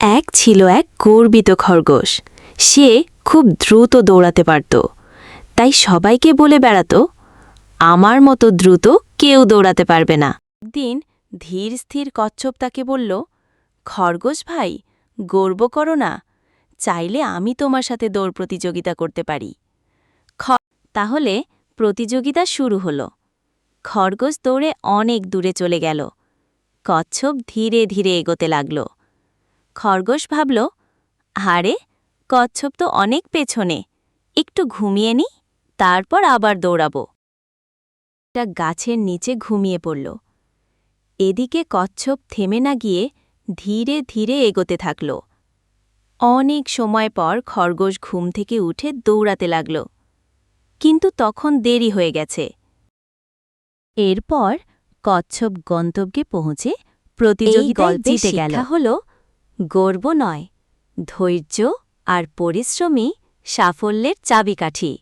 এক ছিল এক গর্বিত খরগোশ। সে খুব দ্রুত দৌড়াতে পারত, তাই সবাইকে বলে বেড়াত, আমার মতো দ্রুত কেউ দৌড়াতে পারবে না। একদিন ধীর স্থির কচ্ছপ তাকে বলল, খরগোশ ভাই, গর্ব করো না, চাইলে আমি তোমার সাথে দৌড় প্রতিযোগিতা করতে পারি। তাহলে প্রতিযোগিতা শুরু হলো। খরগোশ দৌড়ে অনেক দূরে চলে গেল। কচ্ছপ ধীরে ধীরে এগোতে লাগল। খরগোশ ভাবল, আরে কচ্ছপ তো অনেক পেছনে, একটু ঘুমিয়ে নি, তারপর আবার দৌড়াব। একটা গাছের নিচে ঘুমিয়ে পড়ল। এদিকে কচ্ছপ থেমে না গিয়ে ধীরে ধীরে এগোতে থাকল। অনেক সময় পর খরগোশ ঘুম থেকে উঠে দৌড়াতে লাগল, কিন্তু তখন দেরি হয়ে গেছে। এরপর কচ্ছপ গন্তব্যে পৌঁছে প্রতিযোগিতায় জিতে গেল। হল গর্ব নয়, ধৈর্য আর পরিশ্রমই সাফল্যের চাবিকাঠি।